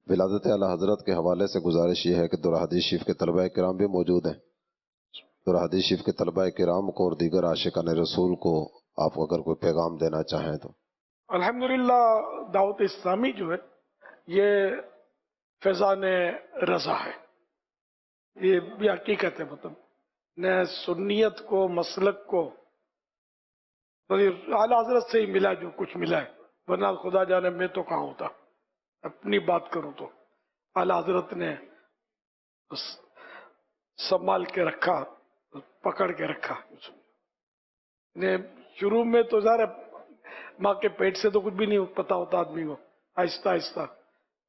ولادت اعلی حضرت کے حوالے سے گزارش یہ ہے کہ درہ حدیث شریف کے طلبہ کرام بھی موجود ہیں. درہ حدیث شریف کے طلبہ کرام کو اور دیگر عاشقان رسول کو آپ اگر کوئی پیغام دینا چاہیں تو. الحمدللہ دعوت اسلامی جو ہے یہ فیضان رضا ہے، یہ بھی حقیقت ہے. مطلب نے سنیت کو مسلک کو اعلیٰ حضرت سے ہی ملا جو کچھ ملا ہے، ورنہ خدا جانے میں تو کہاں ہوتا. اپنی بات کروں تو اعلیٰ حضرت نے سنبھال کے رکھا، پکڑ کے رکھا. شروع میں تو ظاہر ماں کے پیٹ سے تو کچھ بھی نہیں پتا ہوتا آدمی کو، آہستہ آہستہ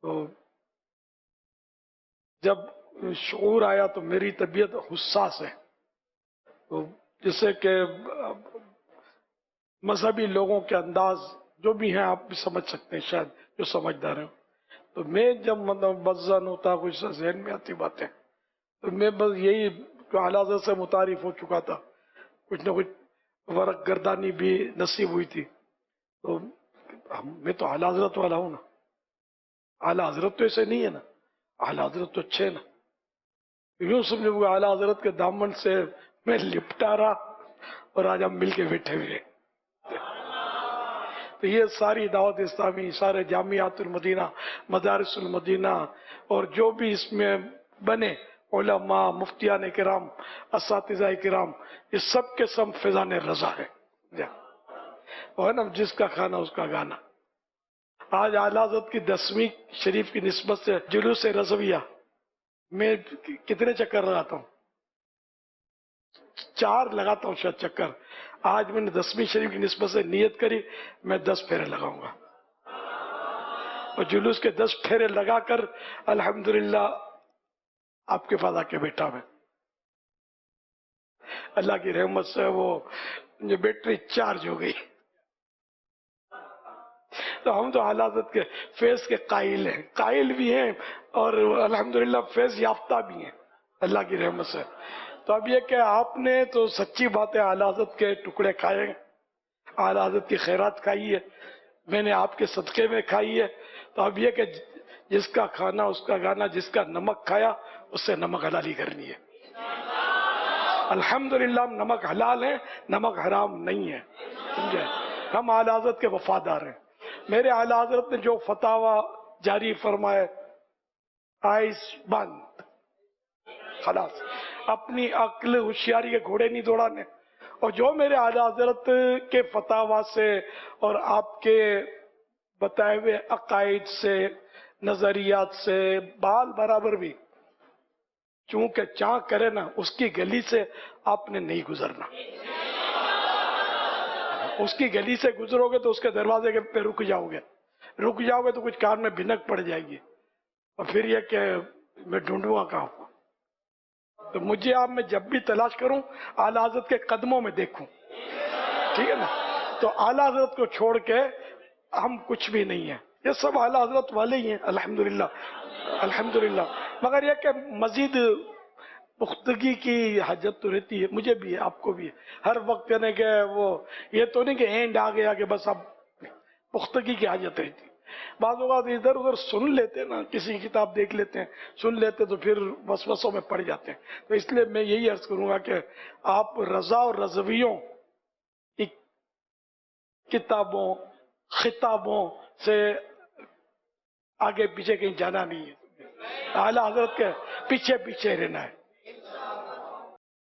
تو جب شعور آیا تو میری طبیعت حساس ہے، تو جسے کہ مذہبی لوگوں کے انداز جو بھی ہیں آپ بھی سمجھ سکتے ہیں شاید جو سمجھدار ہیں. تو میں جب مطلب وزن ہوتا کچھ ذہن میں آتی باتیں تو میں بس یہی اعلیٰ حضرت سے متعارف ہو چکا تھا، کچھ نہ کچھ ورق گردانی بھی نصیب ہوئی تھی. تو میں تو اعلیٰ حضرت والا ہوں نا، اعلیٰ حضرت تو ایسے نہیں ہے نا، اعلیٰ حضرت تو اچھے نا. یوں سمجھو اعلیٰ حضرت کے دامن سے میں لپٹا رہا اور آج ہم مل کے بیٹھے ہوئے. تو یہ ساری دعوت اسلامی، سارے جامعات المدینہ، مدارس المدینہ اور جو بھی اس میں بنے علماء، مفتیان کرام، اساتذہ کرام، یہ سب کے سب فیضان رضا ہے. اور نا جس کا کھانا اس کا گانا. آج اعلیٰ حضرت کی 10ویں شریف کی نسبت سے جلوس رضویہ میں کتنے چکر لگاتا ہوں؟ 4 لگاتا ہوں شاید چکر. آج میں نے 10ویں شریف کی نسبت سے نیت کری میں 10 پھیرے لگاؤں گا، اور جلوس کے 10 پھیرے لگا کر الحمدللہ آپ کے پاس آ کے بیٹھا میں. اللہ کی رحمت سے وہ بیٹری چارج ہو گئی. تو ہم تو اعلیٰ حضرت کے فیض کے قائل ہیں، قائل بھی ہیں اور الحمدللہ فیض یافتہ بھی ہیں اللہ کی رحمت سے. تو اب یہ کہ آپ نے تو سچی بات ہے اعلیٰ حضرت کے ٹکڑے کھائے ہیں، اعلیٰ حضرت کی خیرات کھائی ہے، میں نے آپ کے صدقے میں کھائی ہے. تو اب یہ کہ جس کا کھانا اس کا گانا، جس کا نمک کھایا اس سے نمک حلالی کرنی ہے. الحمدللہ ہم نمک حلال ہیں، نمک حرام نہیں ہے، سمجھے. ہم اعلیٰ حضرت کے وفادار ہیں. میرے اعلیٰ حضرت نے جو فتاوی جاری فرمائے، آئس بند، خلاص، اپنی عقل ہوشیاری کے گھوڑے نہیں دوڑانے. اور جو میرے اعلیٰ حضرت کے فتاوی سے اور آپ کے بتائے ہوئے عقائد سے، نظریات سے بال برابر بھی چونکہ چاں کرے نا، اس کی گلی سے آپ نے نہیں گزرنا. اس کی گلی سے گزرو گے تو اس کے دروازے کے پہ رک جاؤ گے تو کچھ کان میں بھنک پڑ جائے گی، اور پھر یہ کہ میں ڈھونڈوں گا کہاں. تو مجھے آپ میں جب بھی تلاش کروں اعلیٰ حضرت کے قدموں میں دیکھوں، ٹھیک ہے نا. تو اعلیٰ حضرت کو چھوڑ کے ہم کچھ بھی نہیں ہیں، یہ سب اعلیٰ حضرت والے ہی ہیں الحمدللہ الحمدللہ. مگر یہ کہ مزید پختگی کی حاجت تو رہتی ہے، مجھے بھی ہے، آپ کو بھی ہے. ہر وقت یعنی کہ وہ یہ تو نہیں کہ اینڈ آ گیا کہ بس اب پختگی کی حاجت رہتی. بعض اوقات ادھر ادھر سن لیتے نا، کسی کتاب دیکھ لیتے ہیں، سن لیتے تو پھر وسوسوں میں پڑ جاتے ہیں. تو اس لیے میں یہی عرض کروں گا کہ آپ رضا اور رضویوں کی کتابوں خطابوں سے آگے پیچھے کہیں جانا نہیں ہے، اعلیٰ حضرت کے پیچھے پیچھے رہنا ہے.